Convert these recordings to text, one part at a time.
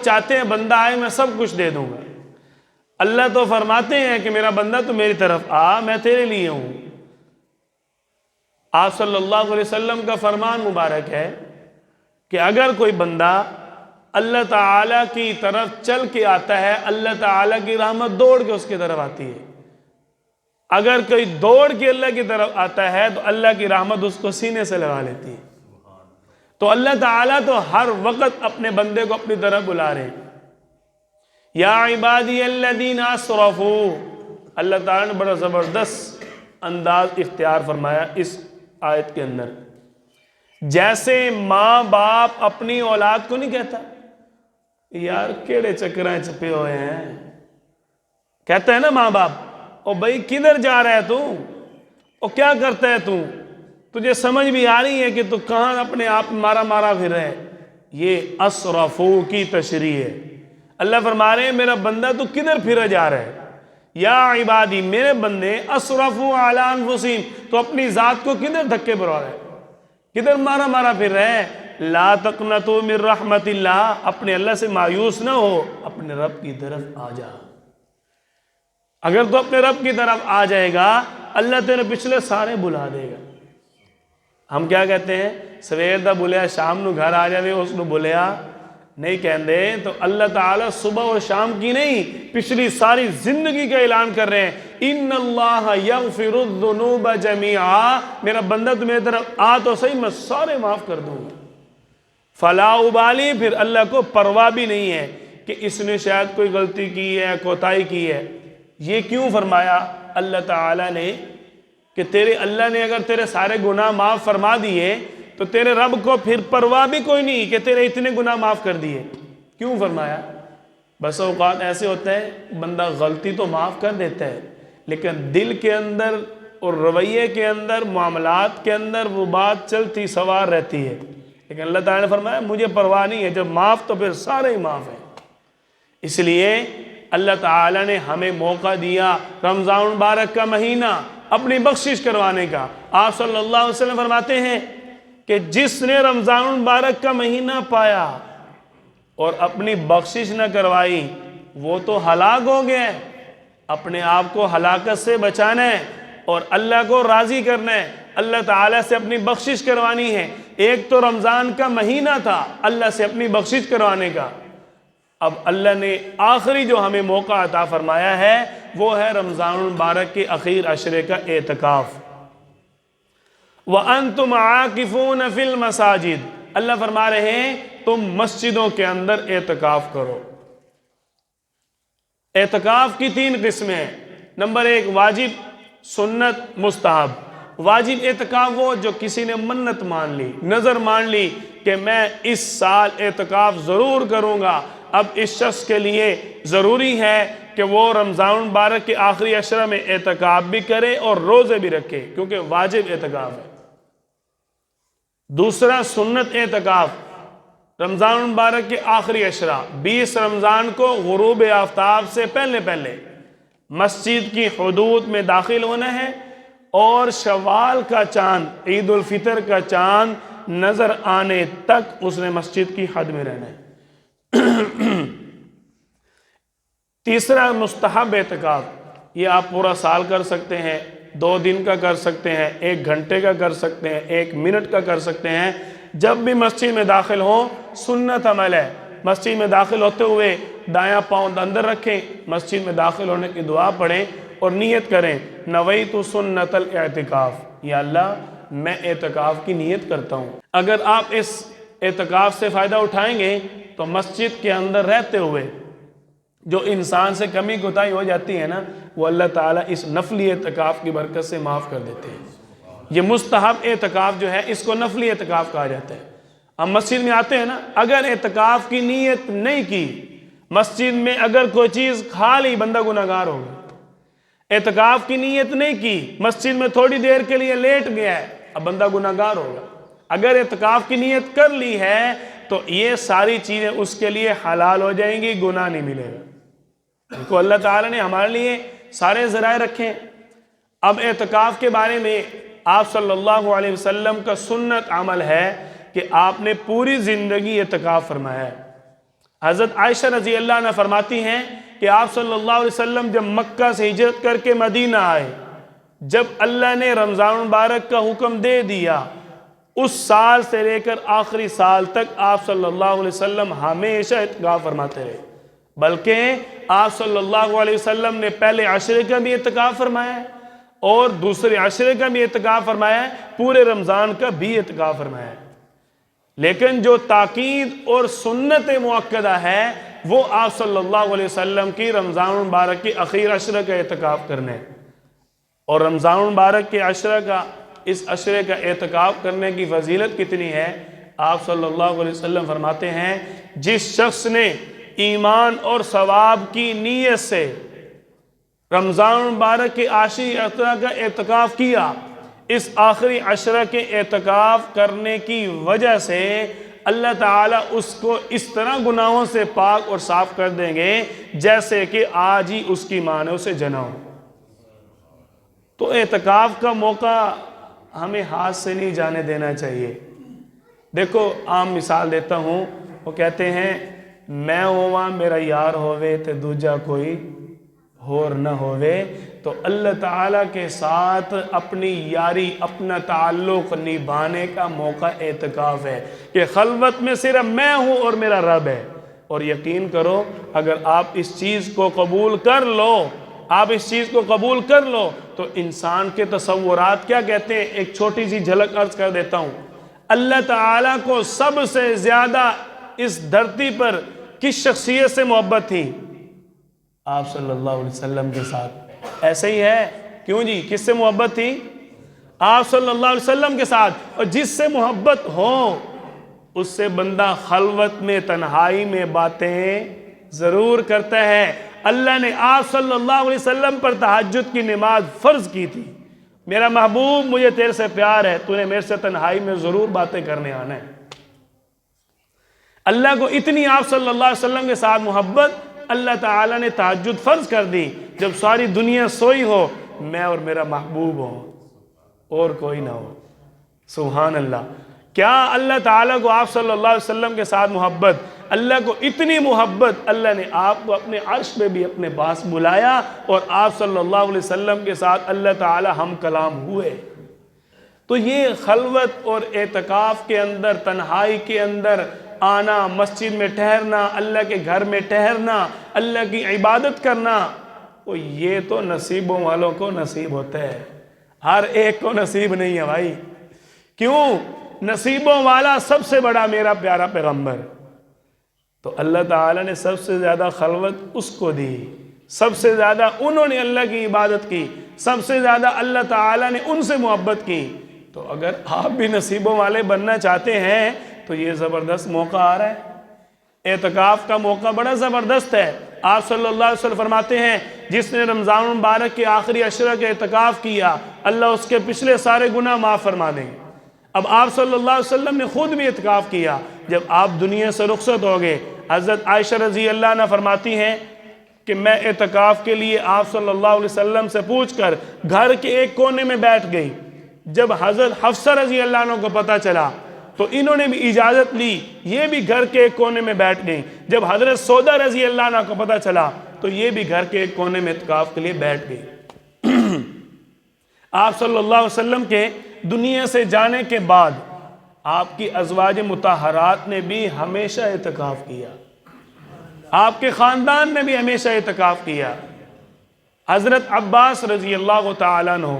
چاہتے ہیں بندہ آئے میں سب کچھ دے دوں گا۔ اللہ تو فرماتے ہیں کہ میرا بندہ تو میری طرف آ، میں تیرے لیے ہوں۔ آپ صلی اللہ علیہ وسلم کا فرمان مبارک ہے کہ اگر کوئی بندہ اللہ تعالیٰ کی طرف چل کے آتا ہے، اللہ تعالیٰ کی رحمت دوڑ کے اس کی طرف آتی ہے۔ اگر کوئی دوڑ کے اللہ کی طرف آتا ہے تو اللہ کی رحمت اس کو سینے سے لگا لیتی ہے۔ تو اللہ تعالیٰ تو ہر وقت اپنے بندے کو اپنی طرف بلا رہے ہیں۔ یا عبادی الذین اسرفوا، اللہ تعالیٰ نے بڑا زبردست انداز اختیار فرمایا اس آیت کے اندر۔ جیسے ماں باپ اپنی اولاد کو نہیں کہتا یار کیڑے چکرائیں چھپے ہوئے ہیں، کہتا ہے نا ماں باپ، او بھائی کدھر جا رہا ہے تو، او کیا کرتا ہے تو، تجھے سمجھ بھی آ رہی ہے کہ تو کہاں اپنے آپ مارا مارا پھر رہے۔ یہ اسرفو کی تشریح ہے۔ اللہ فرما رہے ہیں میرا بندہ تو کدھر پھرا جا رہا ہے، یا عبادی میرے بندے اسرفو علی انفسہم، تو اپنی ذات کو کدھر دھکے برا رہا ہے، کدھر مارا مارا پھر رہے ہیں۔ لا تقنطوا من رحمت اللہ، اپنے اللہ سے مایوس نہ ہو، اپنے رب کی طرف آ جا۔ اگر تو اپنے رب کی طرف آ جائے گا اللہ تیرے پچھلے سارے بلا دے گا۔ ہم کیا کہتے ہیں سویر دا بولیا شام نو گھر آ جاوے اس نو بولیا نہیں کہندے، تو اللہ تعالیٰ صبح اور شام کی نہیں پچھلی ساری زندگی کا اعلان کر رہے ہیں ان اللہ یغفر الذنوب جمیعا، میرا بندہ تو میری طرف آ تو صحیح میں سارے معاف کر دوں گا۔ فلا ابالی، پھر اللہ کو پرواہ بھی نہیں ہے کہ اس نے شاید کوئی غلطی کی ہے کوتاہی کی ہے۔ یہ کیوں فرمایا اللہ تعالیٰ نے کہ تیرے اللہ نے اگر تیرے سارے گناہ معاف فرما دیے تو تیرے رب کو پھر پرواہ بھی کوئی نہیں کہ تیرے اتنے گناہ معاف کر دیے۔ کیوں فرمایا؟ بس اوقات ایسے ہوتا ہے بندہ غلطی تو معاف کر دیتا ہے لیکن دل کے اندر اور رویے کے اندر معاملات کے اندر وہ بات چلتی سوار رہتی ہے، لیکن اللہ تعالیٰ نے فرمایا مجھے پرواہ نہیں ہے، جب معاف تو پھر سارے ہی معاف ہیں۔ اس لیے اللہ تعالیٰ نے ہمیں موقع دیا رمضان المبارک کا مہینہ اپنی بخشش کروانے کا۔ آپ صلی اللہ علیہ وسلم فرماتے ہیں کہ جس نے رمضان المبارک کا مہینہ پایا اور اپنی بخشش نہ کروائی وہ تو ہلاک ہو گئے۔ اپنے آپ کو ہلاکت سے بچانا ہے اور اللہ کو راضی کرنا ہے، اللہ تعالیٰ سے اپنی بخشش کروانی ہے۔ ایک تو رمضان کا مہینہ تھا اللہ سے اپنی بخشش کروانے کا، اب اللہ نے آخری جو ہمیں موقع عطا فرمایا ہے وہ ہے رمضان المبارک کے اخیر عشرے کا اعتکاف۔ وَأَنْتُمْ عَاكِفُونَ فِي الْمَسَاجِدِ، اللہ فرما رہے ہیں تم مسجدوں کے اندر اعتکاف کرو۔ اعتکاف کی 3 قسمیں ہیں۔ نمبر 1 واجب، سنت، مستحب۔ واجب اعتکاف وہ جو کسی نے منت مان لی، نظر مان لی کہ میں اس سال اعتکاف ضرور کروں گا، اب اس شخص کے لیے ضروری ہے کہ وہ رمضان المبارک کے آخری عشرہ میں اعتکاف بھی کرے اور روزے بھی رکھے کیونکہ واجب اعتکاف ہے۔ دوسرا سنت اعتکاف، رمضان المبارک کے آخری عشرہ 20 رمضان کو غروب آفتاب سے پہلے مسجد کی حدود میں داخل ہونا ہے اور شوال کا چاند، عید الفطر کا چاند نظر آنے تک اس نے مسجد کی حد میں رہنا ہے۔ تیسرا مستحب اعتکاف، یہ آپ پورا سال کر سکتے ہیں، 2 دن کا کر سکتے ہیں، 1 گھنٹے کا کر سکتے ہیں، 1 منٹ کا کر سکتے ہیں، جب بھی مسجد میں داخل ہوں سنت عمل ہے۔ مسجد میں داخل ہوتے ہوئے دایاں پاؤں اندر رکھیں، مسجد میں داخل ہونے کی دعا پڑھیں اور نیت کریں نویت سنت الاعتکاف، یا اللہ میں اعتکاف کی نیت کرتا ہوں۔ اگر آپ اس اعتکاف سے فائدہ اٹھائیں گے تو مسجد کے اندر رہتے ہوئے جو انسان سے کمی کوتاہی ہو جاتی ہے نا وہ اللہ تعالیٰ اس نفلی اعتکاف کی برکت سے معاف کر دیتے ہیں۔ یہ مستحب اعتکاف جو ہے اس کو نفلی اعتکاف کہا جاتا ہے۔ ہم مسجد میں آتے ہیں نا، اگر اعتکاف کی نیت نہیں کی، مسجد میں اگر کوئی چیز کھا لی بندہ گناہگار ہوگا۔ اعتکاف کی نیت نہیں کی، مسجد میں تھوڑی دیر کے لیے لیٹ گیا ہے، اب بندہ گناہگار ہوگا۔ اگر اعتکاف کی نیت کر لی ہے تو یہ ساری چیزیں اس کے لیے حلال ہو جائیں گی، گناہ نہیں ملے گا۔ تو اللہ تعالیٰ نے ہمارے لیے سارے ذرائع رکھے۔ اب اعتکاف کے بارے میں آپ صلی اللہ علیہ وسلم کا سنت عمل ہے کہ آپ نے پوری زندگی اعتکاف فرمایا ہے۔ حضرت عائشہ رضی اللہ عنہ فرماتی ہیں کہ آپ صلی اللہ علیہ وسلم جب مکہ سے ہجرت کر کے مدینہ آئے، جب اللہ نے رمضان مبارک کا حکم دے دیا، اس سال سے لے کر آخری سال تک آپ صلی اللہ علیہ وسلم ہمیشہ اعتکاف فرماتے رہے، بلکہ آپ صلی اللہ علیہ وسلم نے پہلے عشرے کا بھی اعتکاف فرمایا ہے اور دوسرے عشرے کا بھی اعتکاف فرمایا ہے، پورے رمضان کا بھی اعتکاف فرمایا ہے۔ لیکن جو تاکید اور سنت مؤکدہ ہے وہ آپ صلی اللہ علیہ وسلم کی رمضان مبارک کی اخیر عشرہ کا اعتکاف کرنے، اور رمضان مبارک کے اس عشرے کا اعتکاف کرنے کی فضیلت کتنی ہے، آپ صلی اللہ علیہ وسلم فرماتے ہیں جس شخص نے ایمان اور ثواب کی نیت سے رمضان مبارک کے آخری عشرہ کا اعتکاف کیا، اس آخری عشرہ کے اعتکاف کرنے کی وجہ سے اللہ تعالیٰ اس کو اس طرح گناہوں سے پاک اور صاف کر دیں گے جیسے کہ آج ہی اس کی ماں نے اسے جنا ہو۔ تو اعتکاف کا موقع ہمیں ہاتھ سے نہیں جانے دینا چاہیے۔ دیکھو عام مثال دیتا ہوں، وہ کہتے ہیں میں ہوا میرا یار ہووے تے دوجا کوئی اور نہ ہووے، تو اللہ تعالیٰ کے ساتھ اپنی یاری اپنا تعلق نبھانے کا موقع اعتکاف ہے کہ خلوت میں صرف میں ہوں اور میرا رب ہے۔ اور یقین کرو اگر آپ اس چیز کو قبول کر لو تو انسان کے تصورات کیا کہتے ہیں، ایک چھوٹی سی جھلک عرض کر دیتا ہوں۔ اللہ تعالیٰ کو سب سے زیادہ اس دھرتی پر کس شخصیت سے محبت تھی؟ آپ صلی اللہ علیہ وسلم کے ساتھ۔ ایسے ہی ہے، کیوں جی، کس سے محبت تھی؟ آپ صلی اللہ علیہ وسلم کے ساتھ۔ اور جس سے محبت ہو اس سے بندہ خلوت میں تنہائی میں باتیں ضرور کرتا ہے۔ اللہ نے آپ صلی اللہ علیہ وسلم پر تہجد کی نماز فرض کی تھی، میرا محبوب مجھے تیرے سے پیار ہے، تو نے میرے سے تنہائی میں ضرور باتیں کرنے آنا ہے۔ اللہ کو اتنی آپ صلی اللہ علیہ وسلم کے ساتھ محبت، اللہ تعالیٰ نے تہجد فرض کر دی، جب ساری دنیا سوئی ہو میں اور میرا محبوب ہوں اور کوئی نہ ہو۔ سبحان اللہ، کیا اللہ تعالیٰ کو آپ صلی اللہ علیہ وسلم کے ساتھ محبت، اللہ کو اتنی محبت، اللہ نے آپ کو اپنے عرش پہ بھی اپنے پاس بلایا اور آپ صلی اللہ علیہ وسلم کے ساتھ اللہ تعالیٰ ہم کلام ہوئے۔ تو یہ خلوت اور اعتکاف کے اندر، تنہائی کے اندر آنا، مسجد میں ٹھہرنا، اللہ کے گھر میں ٹھہرنا، اللہ کی عبادت کرنا، تو یہ تو نصیبوں والوں کو نصیب ہوتا ہے، ہر ایک کو نصیب نہیں ہے بھائی۔ کیوں؟ نصیبوں والا سب سے بڑا میرا پیارا پیغمبر۔ تو اللہ تعالیٰ نے سب سے زیادہ خلوت اس کو دی، سب سے زیادہ انہوں نے اللہ کی عبادت کی، سب سے زیادہ اللہ تعالیٰ نے ان سے محبت کی۔ تو اگر آپ بھی نصیبوں والے بننا چاہتے ہیں تو یہ زبردست موقع آ رہا ہے، اعتکاف کا موقع بڑا زبردست ہے۔ آپ صلی اللہ علیہ وسلم فرماتے ہیں جس نے رمضان مبارک کے آخری عشرہ کے اعتکاف کیا اللہ اس کے پچھلے سارے گناہ معاف فرما دیں گے۔ اب آپ صلی اللہ علیہ وسلم نے خود بھی اعتکاف کیا، جب آپ دنیا سے رخصت ہو گئے، حضرت عائشہ رضی اللہ عنہ فرماتی ہیں کہ میں اعتکاف کے لیے آپ صلی اللہ علیہ وسلم سے پوچھ کر گھر کے ایک کونے میں بیٹھ گئی۔ جب حضرت حفصہ رضی اللہ عنہ کو پتہ چلا تو انہوں نے بھی اجازت لی، یہ بھی گھر کے ایک کونے میں بیٹھ گئیں۔ جب حضرت سودا رضی اللہ عنہ کو پتہ چلا تو یہ بھی گھر کے ایک کونے میں اعتکاف کے لیے بیٹھ گئی۔ آپ صلی اللہ علیہ وسلم کے دنیا سے جانے کے بعد آپ کی ازواج مطہرات نے بھی ہمیشہ اعتکاف کیا، آپ کے خاندان نے بھی ہمیشہ اعتکاف کیا۔ حضرت عباس رضی اللہ تعالیٰ عنہ،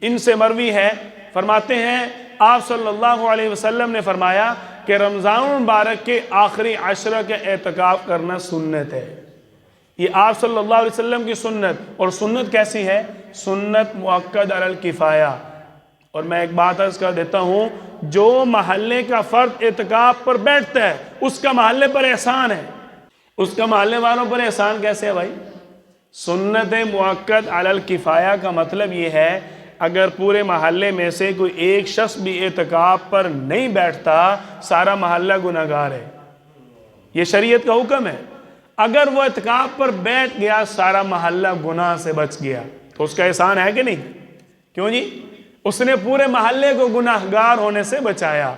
ان سے مروی ہے، فرماتے ہیں آپ صلی اللہ علیہ وسلم نے فرمایا کہ رمضان مبارک کے آخری عشرہ کے اعتکاف کرنا سنت ہے۔ یہ آپ صلی اللہ علیہ وسلم کی سنت، اور سنت کیسی ہے؟ سنت مؤکد علی الکفایہ۔ اور میں ایک بات عرض کر دیتا ہوں، جو محلے کا فرد اعتکاف پر بیٹھتا ہے اس کا محلے پر احسان ہے، اس کا محلے والوں پر احسان کیسے ہے بھائی؟ سنت مؤکد علی الکفایہ کا مطلب یہ ہے اگر پورے محلے میں سے کوئی ایک شخص بھی اعتکاف پر نہیں بیٹھتا سارا محلہ گناہگار ہے، یہ شریعت کا حکم ہے۔ اگر وہ اعتکاف پر بیٹھ گیا سارا محلہ گناہ سے بچ گیا تو اس کا احسان ہے کہ نہیں؟ کیوں جی؟ اس نے پورے محلے کو گناہگار ہونے سے بچایا۔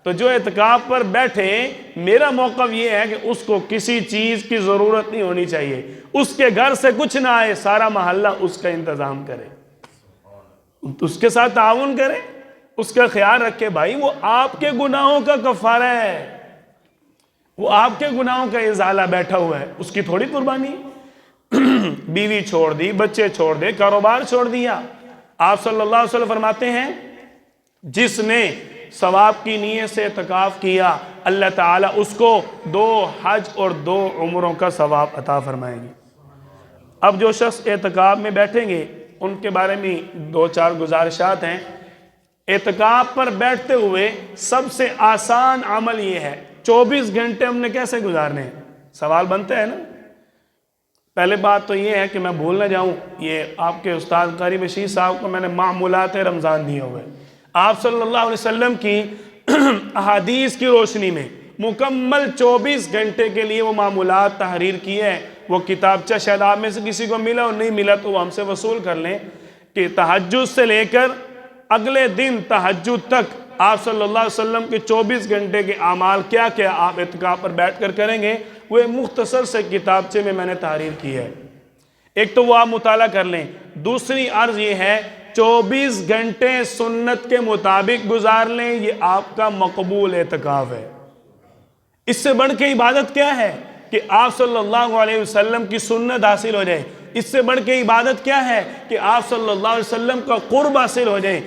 تو جو اعتکاف پر بیٹھے میرا موقف یہ ہے کہ اس کو کسی چیز کی ضرورت نہیں ہونی چاہیے، اس کے گھر سے کچھ نہ آئے، سارا محلہ اس کا انتظام کرے، اس کے ساتھ تعاون کرے، اس کا خیال رکھے۔ بھائی وہ آپ کے گناہوں کا کفارہ ہے، وہ آپ کے گناہوں کا ازالہ بیٹھا ہوا ہے، اس کی تھوڑی قربانی۔ بیوی چھوڑ دی، بچے چھوڑ دے، کاروبار چھوڑ دیا۔ آپ صلی اللہ علیہ وسلم فرماتے ہیں جس نے ثواب کی نیت سے اعتکاف کیا، اللہ تعالیٰ اس کو 2 حج اور 2 عمروں کا ثواب عطا فرمائیں گے۔ اب جو شخص اعتکاف میں بیٹھیں گے ان کے بارے میں 2-4 گزارشات ہیں۔ اعتکاف پر بیٹھتے ہوئے سب سے آسان عمل یہ ہے، 24 گھنٹے ہم نے کیسے گزارنے ہیں؟ سوال بنتے ہیں نا۔ پہلے بات تو یہ ہے کہ میں بھول نہ جاؤں، یہ آپ کے استاد قاری بشیر صاحب کو میں نے معمولات رمضان دیے ہوئے، آپ صلی اللہ علیہ وسلم کی احادیث کی روشنی میں مکمل 24 گھنٹے کے لیے وہ معمولات تحریر کیے ہیں۔ وہ کتابچہ شاید آپ میں سے کسی کو ملا اور نہیں ملا تو وہ ہم سے وصول کر لیں کہ تہجد سے لے کر اگلے دن تہجد تک آپ صلی اللہ علیہ وسلم کے 24 گھنٹے کے اعمال کیا کیا آپ اعتکاف پر بیٹھ کر کریں گے، وہ ایک مختصر سے کتابچے میں نے تحریر کی ہے۔ ایک تو وہ آپ مطالعہ کر لیں۔ دوسری عرض یہ ہے 24 گھنٹے سنت کے مطابق گزار لیں، یہ آپ کا مقبول اعتکاف ہے۔ اس سے بڑھ کے عبادت کیا ہے کہ آپ صلی اللہ علیہ وسلم کی سنت حاصل ہو جائے؟ اس سے بڑھ کے عبادت کیا ہے کہ آپ صلی اللہ علیہ وسلم کا قرب حاصل ہو جائے؟